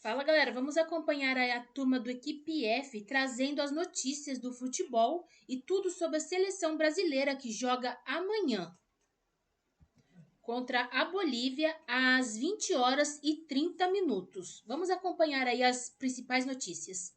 Fala galera, vamos acompanhar aí a turma do Equipe F trazendo as notícias do futebol e tudo sobre a seleção brasileira que joga amanhã contra a Bolívia às 20 horas e 30 minutos. Vamos acompanhar aí as principais notícias.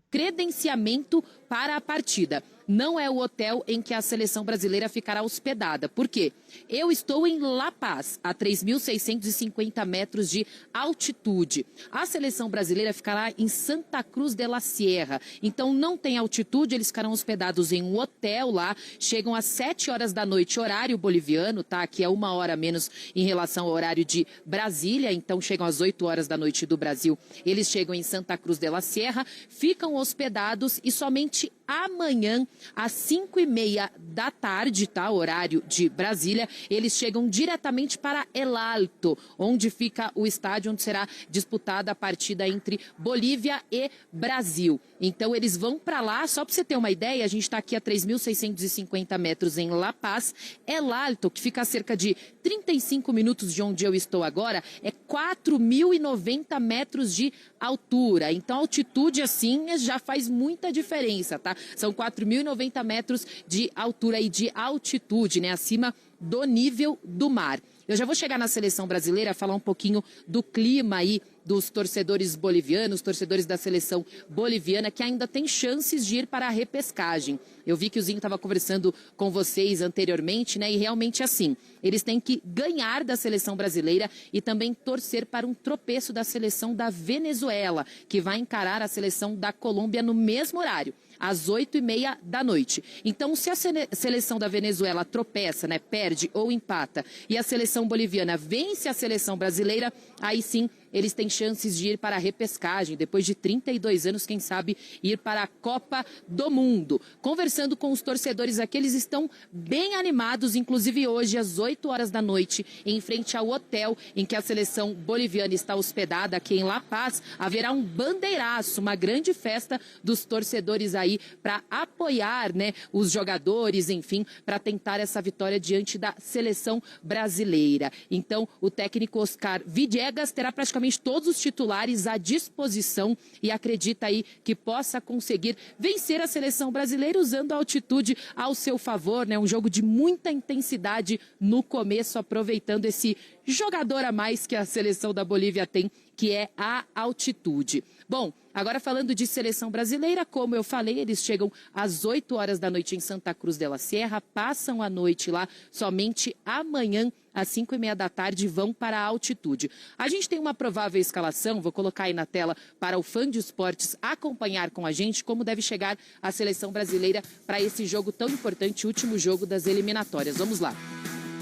Credenciamento para a partida. Não é o hotel em que a seleção brasileira ficará hospedada. Por quê? Eu estou em La Paz, a 3.650 metros de altitude. A seleção brasileira ficará em Santa Cruz de la Sierra. Então não tem altitude, eles ficarão hospedados em um hotel lá. Chegam às 7 horas da noite, horário boliviano, tá? Que é 1 hora a menos em relação ao horário de Brasília. Então chegam às 8 horas da noite do Brasil. Eles chegam em Santa Cruz de la Sierra, ficam hospedados e somente amanhã, às 5h30 da tarde, tá? Horário de Brasília, eles chegam diretamente para El Alto, onde fica o estádio onde será disputada a partida entre Bolívia e Brasil. Então eles vão para lá, só para você ter uma ideia, a gente está aqui a 3.650 metros em La Paz. El Alto, que fica a cerca de 35 minutos de onde eu estou agora, é 4.090 metros de altura. Então a altitude assim já faz muita diferença, tá? São 4.090 metros de altura e de altitude, né? Acima do nível do mar. Eu já vou chegar na seleção brasileira, falar um pouquinho do clima aí dos torcedores bolivianos, torcedores da seleção boliviana, que ainda tem chances de ir para a repescagem. Eu vi que o Zinho estava conversando com vocês anteriormente, né? E realmente assim, eles têm que ganhar da seleção brasileira e também torcer para um tropeço da seleção da Venezuela, que vai encarar a seleção da Colômbia no mesmo horário, às 8h30 da noite. Então, se a seleção da Venezuela tropeça, né, perde ou empata, e a seleção boliviana vence a seleção brasileira, aí sim eles têm chances de ir para a repescagem, depois de 32 anos, quem sabe, ir para a Copa do Mundo. Conversando com os torcedores aqui, eles estão bem animados, inclusive hoje, às 8 horas da noite, em frente ao hotel em que a seleção boliviana está hospedada, aqui em La Paz, haverá um bandeiraço, uma grande festa dos torcedores aí para apoiar, né, os jogadores, enfim, para tentar essa vitória diante da seleção brasileira. Então, o técnico Oscar Villegas terá praticamente todos os titulares à disposição e acredita aí que possa conseguir vencer a seleção brasileira usando a altitude ao seu favor, né? Um jogo de muita intensidade no começo, aproveitando esse jogador a mais que a seleção da Bolívia tem, que é a altitude. Bom, agora falando de seleção brasileira, como eu falei, eles chegam às 8 horas da noite em Santa Cruz de la Sierra, passam a noite lá somente amanhã, às 5h30 da tarde, vão para a altitude. A gente tem uma provável escalação, vou colocar aí na tela para o fã de esportes acompanhar com a gente como deve chegar a seleção brasileira para esse jogo tão importante, último jogo das eliminatórias. Vamos lá.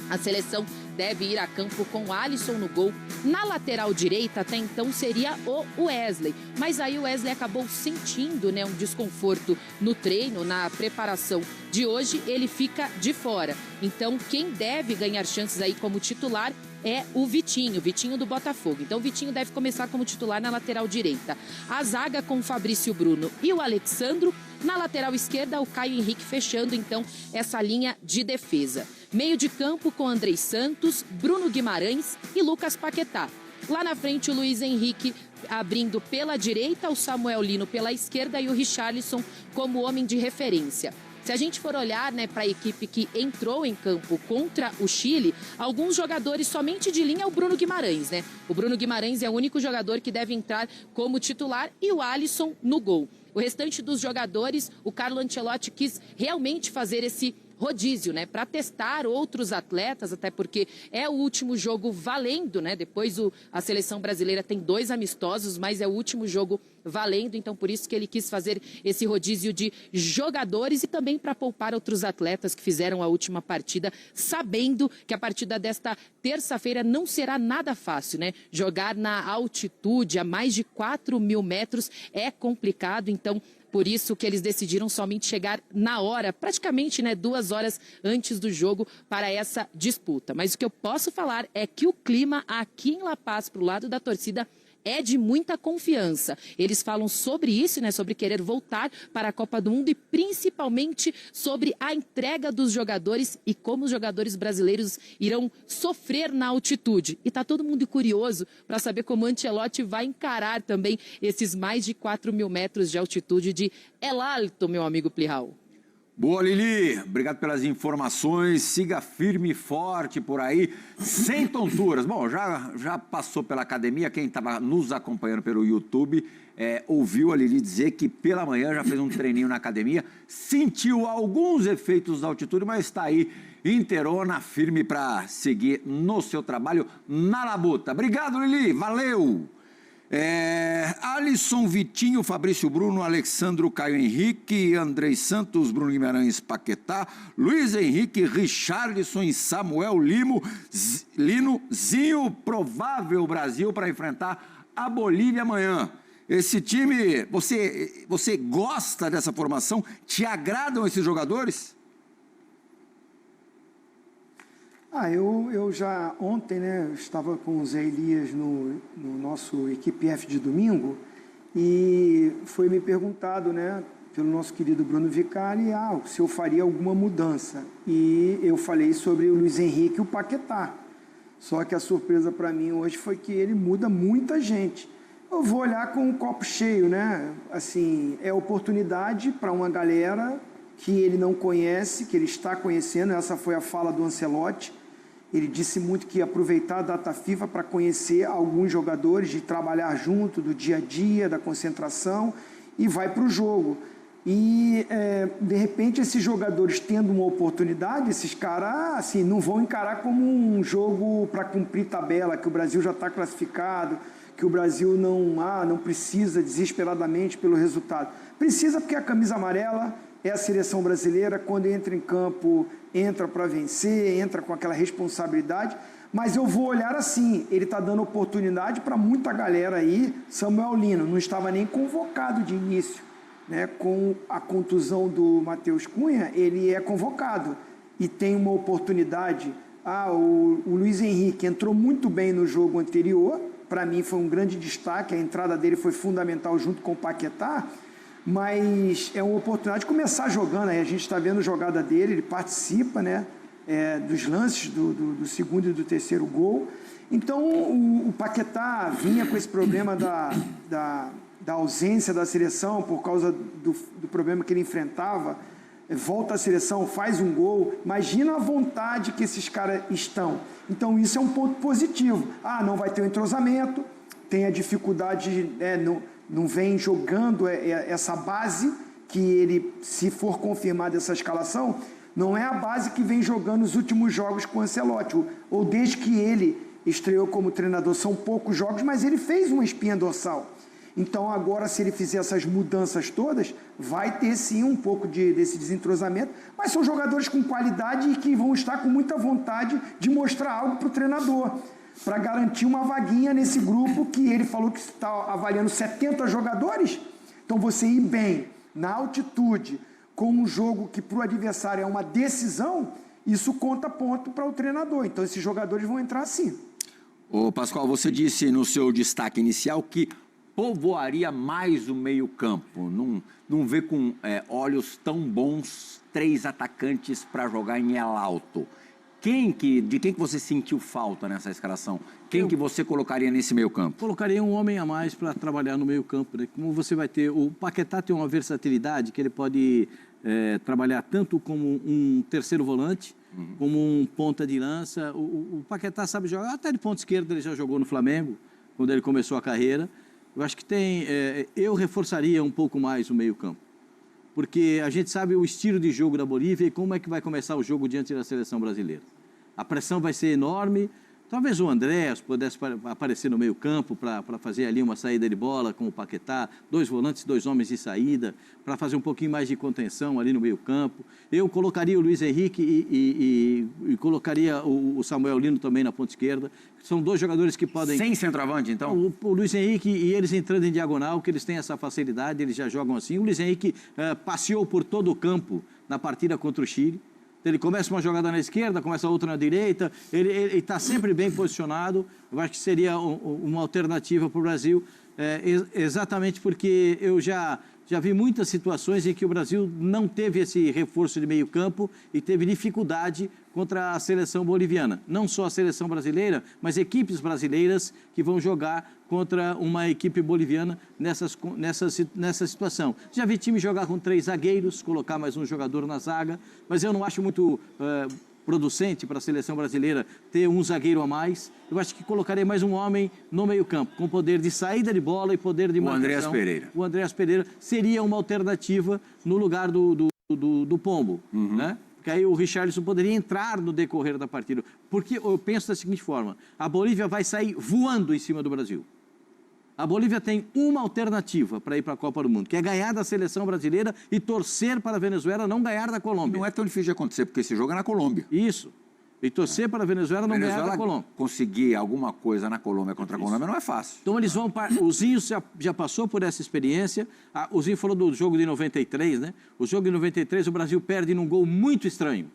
A seleção deve ir a campo com Alisson no gol. Na lateral direita, até então, seria o Wesley. Mas aí o Wesley acabou sentindo, né, um desconforto no treino, na preparação de hoje. Ele fica de fora. Então, quem deve ganhar chances aí como titular é o Vitinho do Botafogo. Então o Vitinho deve começar como titular na lateral direita. A zaga com o Fabrício Bruno e o Alexandro. Na lateral esquerda, o Caio Henrique fechando, então, essa linha de defesa. Meio de campo com Andrei Santos, Bruno Guimarães e Lucas Paquetá. Lá na frente, o Luiz Henrique abrindo pela direita, o Samuel Lino pela esquerda e o Richarlison como homem de referência. Se a gente for olhar, né, para a equipe que entrou em campo contra o Chile, alguns jogadores somente de linha é o Bruno Guimarães, né? O Bruno Guimarães é o único jogador que deve entrar como titular e o Alisson no gol. O restante dos jogadores, o Carlo Ancelotti quis realmente fazer esse rodízio, né, para testar outros atletas, até porque é o último jogo valendo, né? Depois a seleção brasileira tem 2 amistosos, mas é o último jogo valendo, então por isso que ele quis fazer esse rodízio de jogadores e também para poupar outros atletas que fizeram a última partida, sabendo que a partida desta terça-feira não será nada fácil, né? Jogar na altitude a mais de 4.000 metros é complicado, então por isso que eles decidiram somente chegar na hora, praticamente, né, 2 horas antes do jogo para essa disputa. Mas o que eu posso falar é que o clima aqui em La Paz, para o lado da torcida, é de muita confiança. Eles falam sobre isso, né, sobre querer voltar para a Copa do Mundo e principalmente sobre a entrega dos jogadores e como os jogadores brasileiros irão sofrer na altitude. E está todo mundo curioso para saber como Ancelotti vai encarar também esses mais de 4.000 metros de altitude de El Alto, meu amigo Plihal. Boa, Lili. Obrigado pelas informações. Siga firme e forte por aí, sem tonturas. Bom, já passou pela academia. Quem estava nos acompanhando pelo YouTube ouviu a Lili dizer que pela manhã já fez um treininho na academia, sentiu alguns efeitos da altitude, mas está aí inteirona, firme para seguir no seu trabalho na labuta. Obrigado, Lili. Valeu! Alisson, Vitinho, Fabrício Bruno, Alexandro, Caio Henrique, Andrei Santos, Bruno Guimarães, Paquetá, Luiz Henrique, Richarlison e Samuel Lino, Zinho, provável Brasil para enfrentar a Bolívia amanhã. Esse time, você gosta dessa formação? Te agradam esses jogadores? Eu já ontem, né, eu estava com o Zé Elias no nosso Equipe F de domingo e foi me perguntado, né, pelo nosso querido Bruno Vicari, se eu faria alguma mudança. E eu falei sobre o Luiz Henrique e o Paquetá. Só que a surpresa para mim hoje foi que ele muda muita gente. Eu vou olhar com o copo cheio, né? Assim, é oportunidade para uma galera que ele não conhece, que ele está conhecendo. Essa foi a fala do Ancelotti. Ele disse muito que ia aproveitar a data FIFA para conhecer alguns jogadores, de trabalhar junto, do dia a dia, da concentração, e vai para o jogo. E, de repente, esses jogadores tendo uma oportunidade, esses caras assim, não vão encarar como um jogo para cumprir tabela, que o Brasil já está classificado, que o Brasil não precisa desesperadamente pelo resultado. Precisa porque a camisa amarela é a seleção brasileira, quando entra em campo, entra para vencer, entra com aquela responsabilidade, mas eu vou olhar assim, ele está dando oportunidade para muita galera aí. Samuel Lino não estava nem convocado de início, né? Com a contusão do Matheus Cunha, ele é convocado e tem uma oportunidade. O Luiz Henrique entrou muito bem no jogo anterior, para mim foi um grande destaque, a entrada dele foi fundamental junto com o Paquetá, mas é uma oportunidade de começar jogando. Aí a gente está vendo a jogada dele, ele participa, né, dos lances do segundo e do terceiro gol. Então o Paquetá vinha com esse problema da ausência da seleção por causa do problema que ele enfrentava, volta à seleção, faz um gol. Imagina a vontade que esses caras estão. Então isso é um ponto positivo. Não vai ter o entrosamento, tem a dificuldade, não vem jogando essa base que ele, se for confirmada essa escalação, não é a base que vem jogando os últimos jogos com o Ancelotti, ou desde que ele estreou como treinador. São poucos jogos, mas ele fez uma espinha dorsal. Então agora, se ele fizer essas mudanças todas, vai ter sim um pouco desse desentrosamento, mas são jogadores com qualidade e que vão estar com muita vontade de mostrar algo para o treinador, para garantir uma vaguinha nesse grupo que ele falou que está avaliando 70 jogadores. Então você ir bem na altitude, com um jogo que para o adversário é uma decisão, isso conta ponto para o treinador. Então esses jogadores vão entrar assim. Ô Pascoal, você disse no seu destaque inicial que povoaria mais o meio-campo. Não vê com olhos tão bons 3 atacantes para jogar em El Alto. De quem que você sentiu falta nessa escalação? Quem que você colocaria nesse meio-campo? Colocaria um homem a mais para trabalhar no meio-campo, né? Como você vai ter... O Paquetá tem uma versatilidade que ele pode trabalhar tanto como um terceiro volante, como um ponta de lança. O Paquetá sabe jogar, até de ponta esquerda ele já jogou no Flamengo, quando ele começou a carreira. Eu acho que eu reforçaria um pouco mais o meio-campo, porque a gente sabe o estilo de jogo da Bolívia e como é que vai começar o jogo diante da seleção brasileira. A pressão vai ser enorme. Talvez o Andrés pudesse aparecer no meio-campo para fazer ali uma saída de bola com o Paquetá, 2 volantes, 2 homens de saída, para fazer um pouquinho mais de contenção ali no meio-campo. Eu colocaria o Luiz Henrique e colocaria o Samuel Lino também na ponta esquerda. São 2 jogadores que podem... Sem centroavante, então? O Luiz Henrique e eles entrando em diagonal, que eles têm essa facilidade, eles já jogam assim. O Luiz Henrique passeou por todo o campo na partida contra o Chile. Ele começa uma jogada na esquerda, começa outra na direita, ele está sempre bem posicionado. Eu acho que seria uma alternativa para o Brasil, exatamente porque eu já vi muitas situações em que o Brasil não teve esse reforço de meio campo e teve dificuldade contra a seleção boliviana. Não só a seleção brasileira, mas equipes brasileiras que vão jogar contra uma equipe boliviana nessa situação. Já vi time jogar com 3 zagueiros, colocar mais um jogador na zaga, mas eu não acho muito producente para a seleção brasileira ter um zagueiro a mais. Eu acho que colocaria mais um homem no meio-campo, com poder de saída de bola e poder de marcação. Andréas Pereira. O Andréas Pereira seria uma alternativa no lugar do Pombo, né? Porque aí o Richarlison poderia entrar no decorrer da partida. Porque eu penso da seguinte forma, a Bolívia vai sair voando em cima do Brasil. A Bolívia tem uma alternativa para ir para a Copa do Mundo, que é ganhar da seleção brasileira e torcer para a Venezuela não ganhar da Colômbia. Não é tão difícil de acontecer, porque esse jogo é na Colômbia. Isso. E torcer para a Venezuela não ganhar da Colômbia. Conseguir alguma coisa na Colômbia contra a Colômbia não é fácil. Então eles vão... O Zinho já passou por essa experiência. O Zinho falou do jogo de 93, né? O jogo de 93, o Brasil perde num gol muito estranho.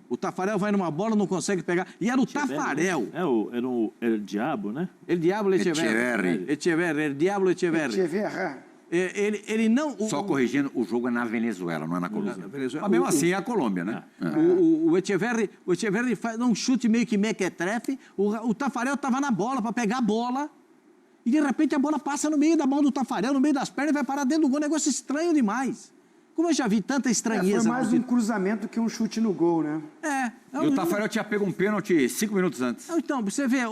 O Tafarel vai numa bola, não consegue pegar. E era o Tafarel. Era o El Diabo, né? El Diablo Echeverri. El Diablo Echeverri. Ele não... Só corrigindo, o jogo é na Venezuela, não é na Colômbia. Mas mesmo assim é a Colômbia, né? O Echeverri faz um chute meio que mequetrefe. O Tafarel estava na bola para pegar a bola. E de repente a bola passa no meio da mão do Tafarel, no meio das pernas e vai parar dentro do gol. Negócio estranho demais. Como eu já vi tanta estranheza. Foi mais um cruzamento que um chute no gol, né? E o Tafarel tinha pego um pênalti 5 minutos antes. Então, você vê,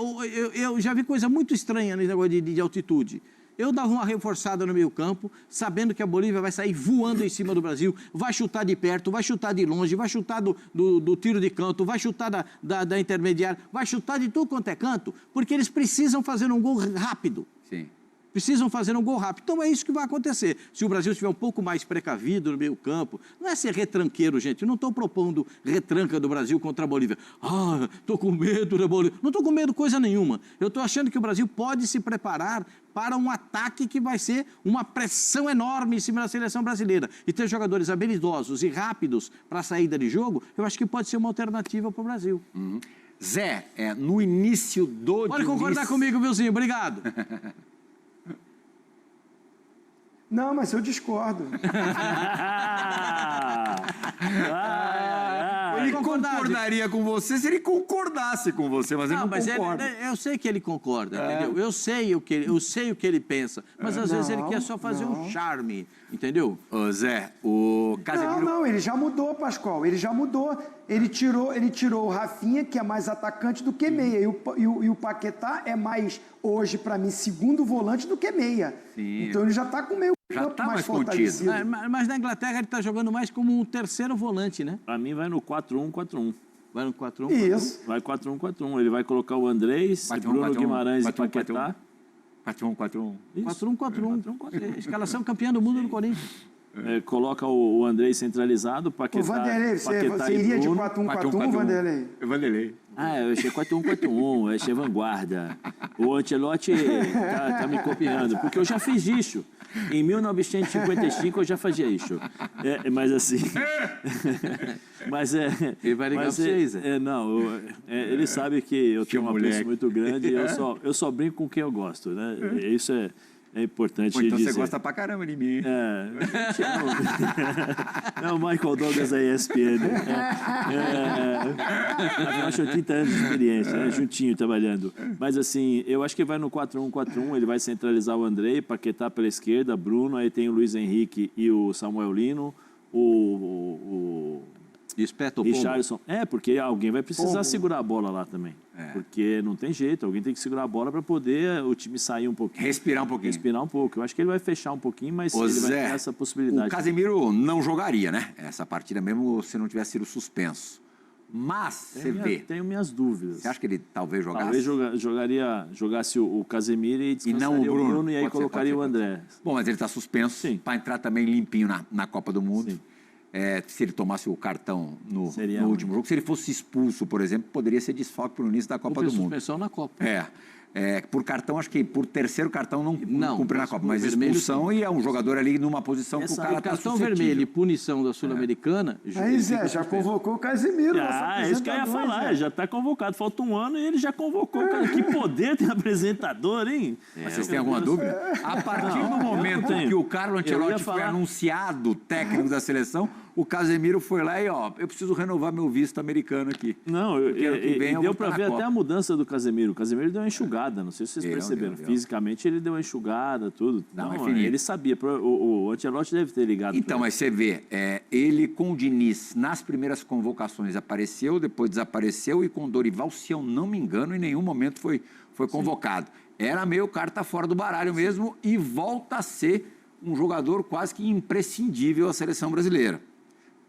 eu já vi coisa muito estranha nesse negócio de altitude. Eu dava uma reforçada no meio campo, sabendo que a Bolívia vai sair voando em cima do Brasil, vai chutar de perto, vai chutar de longe, vai chutar do tiro de canto, vai chutar da intermediária, vai chutar de tudo quanto é canto, porque eles precisam fazer um gol rápido. Sim. Precisam fazer um gol rápido. Então é isso que vai acontecer. Se o Brasil estiver um pouco mais precavido no meio campo, não é ser retranqueiro, gente. Eu não estou propondo retranca do Brasil contra a Bolívia. Estou com medo da Bolívia. Não estou com medo coisa nenhuma. Eu estou achando que o Brasil pode se preparar para um ataque que vai ser uma pressão enorme em cima da seleção brasileira. E ter jogadores habilidosos e rápidos para a saída de jogo, eu acho que pode ser uma alternativa para o Brasil. Zé, no início do... Pode concordar comigo, Vilzinho. Obrigado. Não, mas eu discordo. Ele concordaria com você se ele concordasse com você, mas ele não concorda. Eu sei que ele concorda, entendeu? Eu sei o que ele pensa, mas às vezes ele quer só fazer um charme, entendeu? Ô Zé, o Casemiro... Não, ele já mudou, Pascoal, ele já mudou. Ele tirou o Rafinha, que é mais atacante do que meia, e o Paquetá é mais, hoje, para mim, segundo volante do que meia. Sim. Então ele já está com o meio campo mais fortalecido. Mas na Inglaterra ele está jogando mais como um terceiro volante, né? Pra mim vai no 4-1-4-1. Vai no 4-1? Isso. Vai 4-1-4-1. Ele vai colocar o Andrés, Bruno Guimarães e Paquetá. 4-1-4-1. 4-1-4-1. Escalação campeã do mundo no Corinthians. Coloca o Andrés centralizado, Paquetá. O Vanderlei, você iria de 4-1-4-1, Vanderlei? Vanderlei. Eu achei 4-1-4-1, eu achei vanguarda. O Ancelotti tá me copiando, porque eu já fiz isso. Em 1955 eu já fazia isso. Mas assim... Ele vai ligar pra vocês. Ele sabe que eu tenho uma apreço muito grande e eu só brinco com quem eu gosto, né? Isso é importante dizer. Então você gosta pra caramba de mim. É o Michael Douglas da ESPN. Eu acho 30 anos de experiência, juntinho, trabalhando. Mas assim, eu acho que vai no 4-1-4-1, ele vai centralizar o Andrei, Paquetá pela esquerda, Bruno, aí tem o Luiz Henrique e o Samuel Lino, o Espeta o Richarlison. Porque alguém vai precisar segurar a bola lá também. Porque não tem jeito, alguém tem que segurar a bola para poder o time sair um pouquinho. Respirar um pouquinho. Respirar um pouco. Eu acho que ele vai fechar um pouquinho, mas ele vai ter essa possibilidade. O Casemiro não jogaria, né? Essa partida mesmo se não tivesse sido suspenso. Mas, você vê... Tenho minhas dúvidas. Você acha que ele talvez jogasse? Talvez jogasse o Casemiro e não o Bruno. E aí colocaria o André. Bom, mas ele está suspenso para entrar também limpinho na Copa do Mundo. Sim. Se ele tomasse o cartão no último ruim. jogo, se ele fosse expulso, por exemplo, poderia ser desfalque para o início da Copa do Mundo. Suspensão na Copa. por cartão, acho que por terceiro cartão não cumpre na Copa, mas vermelho, expulsão e é um jogador ali numa posição que o cara está cartão suscetível. vermelho e punição da Sul-Americana... Aí, Zé, já convocou o Casemiro. É isso que eu ia falar, já está convocado. Falta um ano e ele já convocou. Cara, que poder tem apresentador, hein? Mas vocês têm alguma dúvida? A partir do momento que o Carlo Ancelotti foi anunciado técnico da seleção, o Casemiro foi lá e, eu preciso renovar meu visto americano aqui. Não, deu para ver até a mudança do Casemiro. O Casemiro deu uma enxugada, não sei se vocês perceberam. Fisicamente ele deu uma enxugada, tudo. Não, ele sabia. O Ancelotti deve ter ligado. Então, mas você vê, ele com o Diniz, nas primeiras convocações apareceu, depois desapareceu, e com o Dorival, se eu não me engano, em nenhum momento foi convocado. Era meio carta fora do baralho mesmo, e volta a ser um jogador quase que imprescindível à seleção brasileira.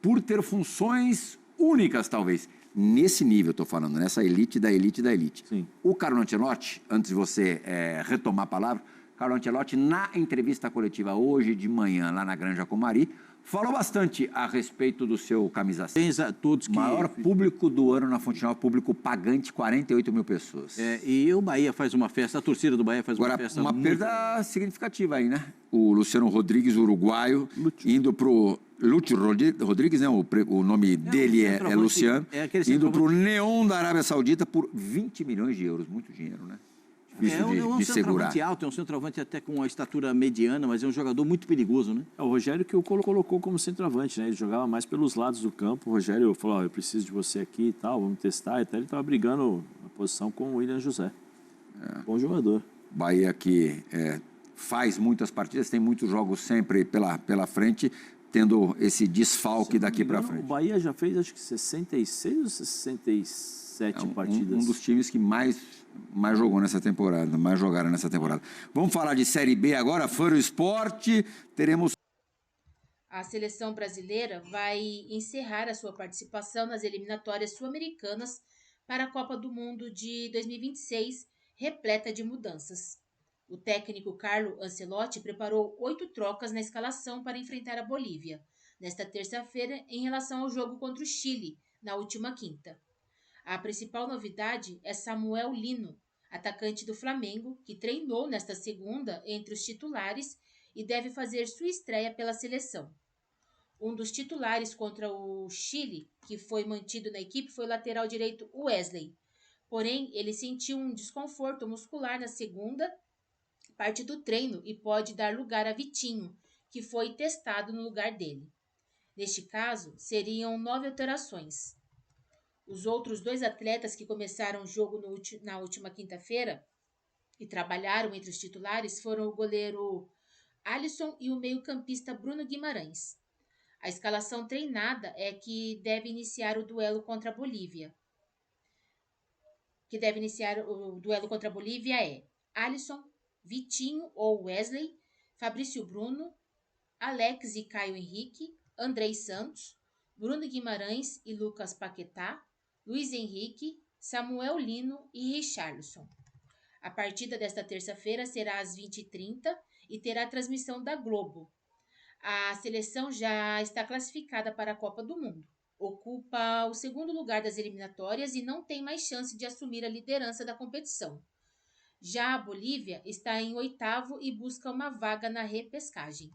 Por ter funções únicas, talvez. Nesse nível, estou falando, nessa elite da elite da elite. Sim. O Carlo Ancelotti, antes de você retomar a palavra, Carlo Ancelotti, na entrevista coletiva hoje de manhã, lá na Granja Comari, falou bastante a respeito do seu camisa 6. Todos que... Maior público do ano na Fonte Nova, público pagante, 48 mil pessoas. E o Bahia faz uma festa, a torcida do Bahia faz uma festa. Uma perda significativa aí, né? O Luciano Rodrigues, uruguaio, indo para o... Lúcio Rodrigues, né? O nome dele é Luciano, indo para o Neon da Arábia Saudita por 20 milhões de euros. Muito dinheiro, né? É um centroavante alto, é um centroavante até com uma estatura mediana, mas é um jogador muito perigoso, né? O Rogério que o colocou como centroavante, né? Ele jogava mais pelos lados do campo. O Rogério falou, eu preciso de você aqui e tal, vamos testar. Até ele estava brigando a posição com o William José. Bom jogador. Bahia que faz muitas partidas, tem muitos jogos sempre pela frente, tendo esse desfalque daqui para frente. O Bahia já fez, acho que 66 ou 67 partidas. Um dos times que mais jogou nessa temporada, mais jogaram nessa temporada. Vamos falar de Série B agora, Faro Esporte, teremos... A seleção brasileira vai encerrar a sua participação nas eliminatórias sul-americanas para a Copa do Mundo de 2026, repleta de mudanças. O técnico Carlo Ancelotti preparou 8 trocas na escalação para enfrentar a Bolívia, nesta terça-feira, em relação ao jogo contra o Chile, na última quinta. A principal novidade é Samuel Lino, atacante do Flamengo, que treinou nesta segunda entre os titulares e deve fazer sua estreia pela seleção. Um dos titulares contra o Chile, que foi mantido na equipe, foi o lateral direito Wesley. Porém, ele sentiu um desconforto muscular na segunda parte do treino e pode dar lugar a Vitinho, que foi testado no lugar dele. Neste caso, seriam 9 alterações. Os outros 2 atletas que começaram o jogo na última quinta-feira e trabalharam entre os titulares foram o goleiro Alisson e o meio-campista Bruno Guimarães. A escalação treinada é que deve iniciar o duelo contra a Bolívia. É Alisson, Vitinho ou Wesley, Fabrício Bruno, Alex e Caio Henrique, Andrei Santos, Bruno Guimarães e Lucas Paquetá, Luiz Henrique, Samuel Lino e Richarlison. A partida desta terça-feira será às 20h30 e terá transmissão da Globo. A seleção já está classificada para a Copa do Mundo. Ocupa o segundo lugar das eliminatórias e não tem mais chance de assumir a liderança da competição. Já a Bolívia está em 8º e busca uma vaga na repescagem.